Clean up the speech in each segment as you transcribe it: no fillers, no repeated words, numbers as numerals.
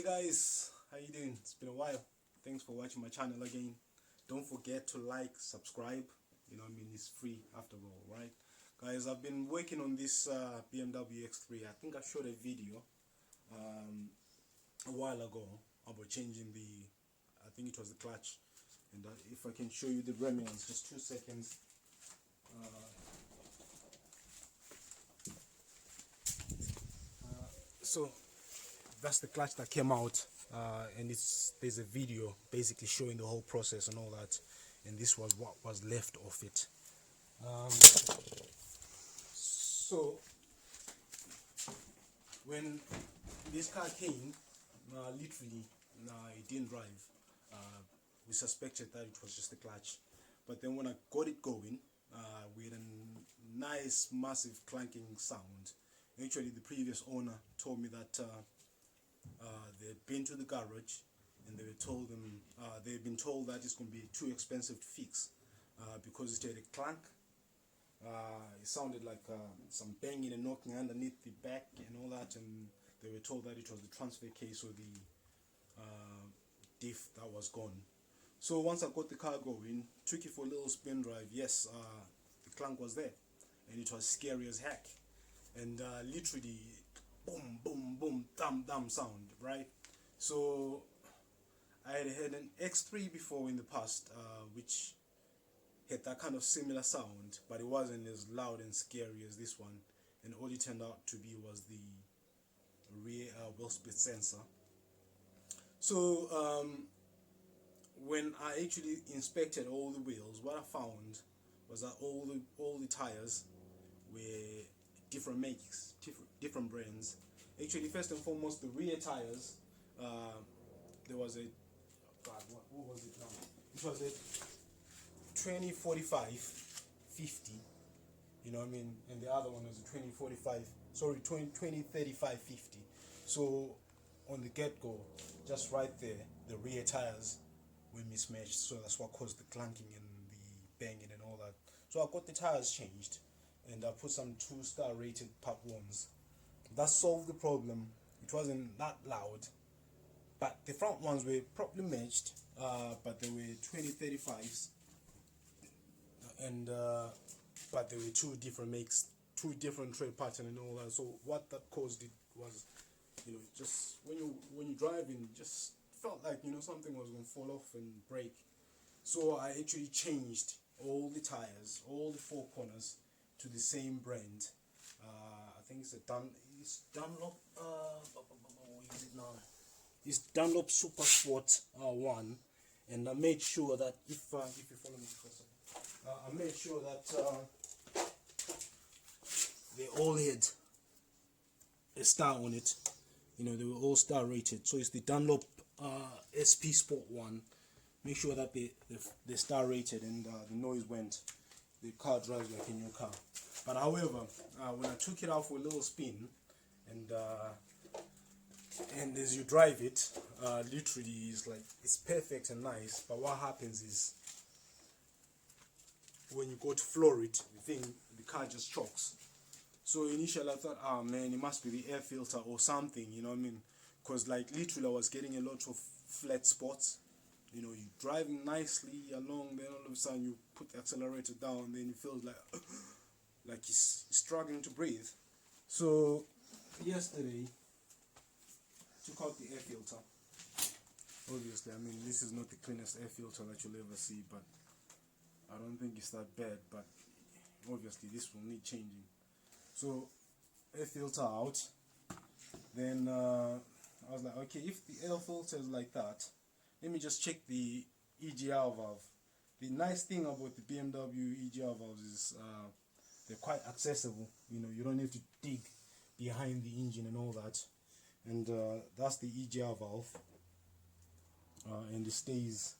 guys, how you doing? It's been a while. Thanks for watching my channel again. Don't forget to like, subscribe. You know what I mean, it's free after all, right? Guys, I've been working on this BMW X3. I think I showed a video a while ago about changing I think it was the clutch. And if I can show you the remnants, just 2 seconds. So that's the clutch that came out, and there's a video basically showing the whole process and all that, and this was what was left of it. So when this car came, literally it didn't drive. We suspected that it was just the clutch, but then when I got it going, we had a nice massive clanking sound. Actually, the previous owner told me that they'd been to the garage and they'd been told that it's going to be too expensive to fix because it had a clank. It sounded like some banging and knocking underneath the back and all that, and they were told that it was the transfer case or the diff that was gone. So once I got the car going, took it for a little spin drive. Yes, the clank was there, and it was scary as heck. And literally, boom, boom, boom, thumb, thumb sound, right? So I had an X3 before in the past, which had that kind of similar sound, but it wasn't as loud and scary as this one. And all it turned out to be was the rear wheel speed sensor. So when I actually inspected all the wheels, what I found was that all the tires were different makes, different brands. Actually, first and foremost, the rear tires, there was a, what was it now? It was a 2045 50, you know what I mean, and the other one was a 2035 50. So on the get-go, just right there, the rear tires were mismatched, so that's what caused the clunking and the banging and all that. So I got the tires changed, and I put some 2-star rated part ones. That solved the problem. It wasn't that loud, but the front ones were properly matched, but they were 2035s, and but they were 2 different makes, 2 different tread pattern and all that. So what that caused it was, you know, just when you're driving, just felt like, you know, something was going to fall off and break. So I actually changed all the tires, all the 4 corners, to the same brand. I think it's Dunlop. What is it now? It's Dunlop Super Sport 1, and I made sure that if you follow me for a second, I made sure that they all had a star on it. You know, they were all star rated. So it's the Dunlop SP Sport 1. Make sure that they star rated, and the noise went. The car drives like a new car. But however, when I took it out for a little spin, and as you drive it, literally it's perfect and nice. But what happens is, when you go to floor it, the car just chokes. So initially I thought, oh man, it must be the air filter or something, you know what I mean? Because like literally I was getting a lot of flat spots. You know, you're driving nicely along, then all of a sudden you put the accelerator down, then it feels like it's struggling to breathe. So yesterday, took out the air filter. Obviously, I mean, this is not the cleanest air filter that you'll ever see, but I don't think it's that bad. But obviously, this will need changing. So air filter out. Then I was like, okay, if the air filter is like that, let me just check the Egr valve. The nice thing about the BMW Egr valves is they're quite accessible. You know, you don't have to dig behind the engine and all that. And that's the Egr valve, and it stays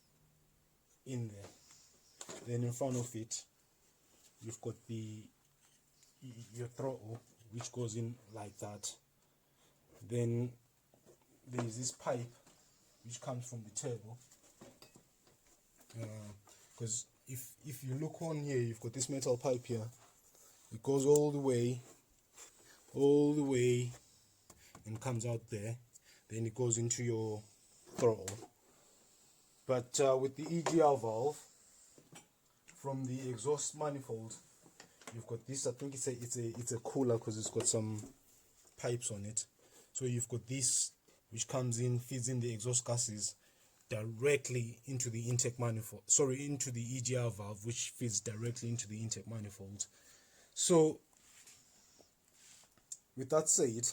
in there. Then in front of it, you've got your throttle, which goes in like that. Then there's this pipe which comes from the turbo, because if you look on here, you've got this metal pipe here. It goes all the way and comes out there. then it goes into your throttle. But with the Egr valve from the exhaust manifold, you've got this. I think it's a cooler because it's got some pipes on it. So you've got this which comes in, feeds in the exhaust gases directly into the intake manifold. Sorry, into the Egr valve, which feeds directly into the intake manifold. So with that said,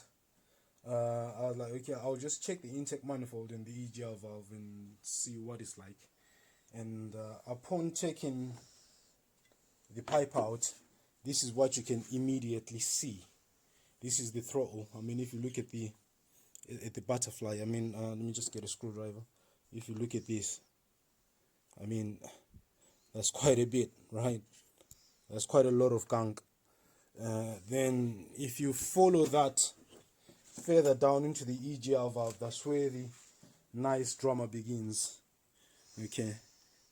I was like, okay, I'll just check the intake manifold and the Egr valve and see what it's like. And upon checking the pipe out, this is what you can immediately see. This is the throttle. I mean, if you look at the butterfly, I mean, let me just get a screwdriver. If you look at this, I mean, that's quite a bit, right? That's quite a lot of gunk. Then if you follow that further down into the Egr valve, that's where the nice drama begins. Okay,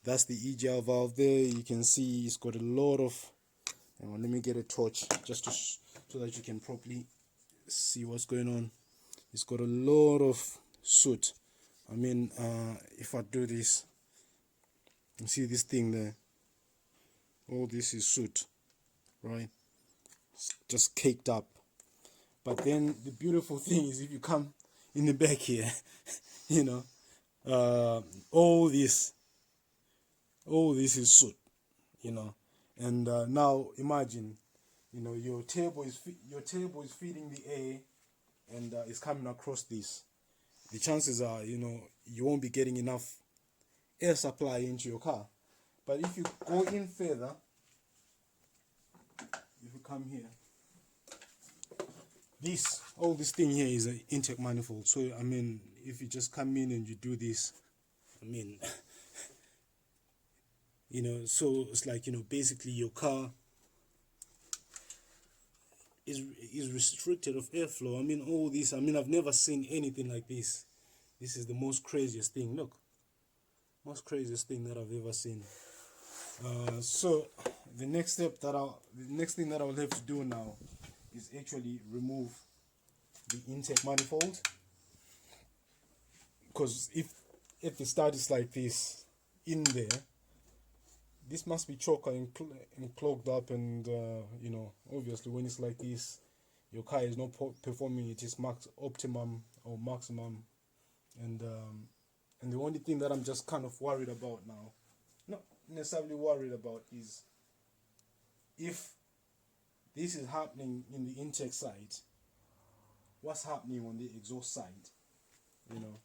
that's the Egr valve there. You can see it's got a lot of, hang on, let me get a torch just to so that you can properly see what's going on. It's got a lot of soot. I mean, if I do this, you see this thing there, all this is soot, right? It's just caked up. But then the beautiful thing is, if you come in the back here, you know, all this is soot, you know. And now imagine, you know, your turbo is feeding the air, and it's coming across this. The chances are, you know, you won't be getting enough air supply into your car. But if you go in further, if you come here, all this thing here is an intake manifold. So I mean, if you just come in and you do this, I mean, you know, so it's like, you know, basically your car is restricted of airflow. I mean, all this, I mean, I've never seen anything like this. This is the most craziest thing. Look, most craziest thing that I've ever seen. So the next thing that I'll have to do now is actually remove the intake manifold, because if at the start it's like this in there, this must be choked and clogged up, and you know, obviously when it's like this, your car is not performing at its optimum or maximum, and the only thing that I'm just kind of worried about now, not necessarily worried about, is if this is happening in the intake side, what's happening on the exhaust side, you know.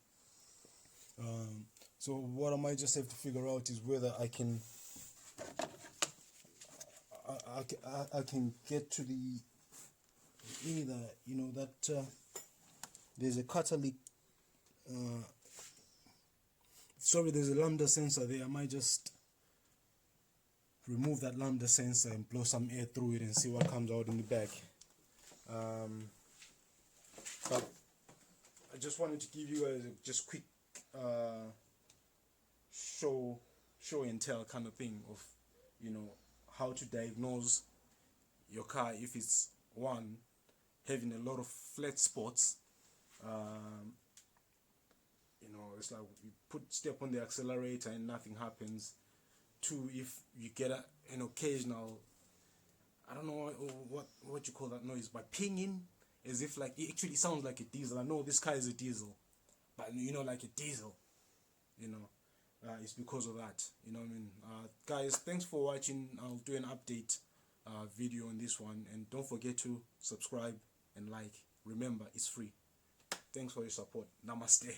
So what I might just have to figure out is whether I can get to the, either, you know, that there's a catalytic there's a lambda sensor there. I might just remove that lambda sensor and blow some air through it and see what comes out in the back. But I just wanted to give you guys a just quick show and tell kind of thing of, you know, how to diagnose your car if it's one, having a lot of flat spots. You know, it's like you step on the accelerator and nothing happens. Two, if you get an occasional, I don't know what you call that noise, but pinging, as if like it actually sounds like a diesel. I know this car is a diesel, but you know, like a diesel, you know, it's because of that. You know what I mean? Guys, thanks for watching. I'll do an update video on this one, and don't forget to subscribe and like. Remember, it's free. Thanks for your support. Namaste.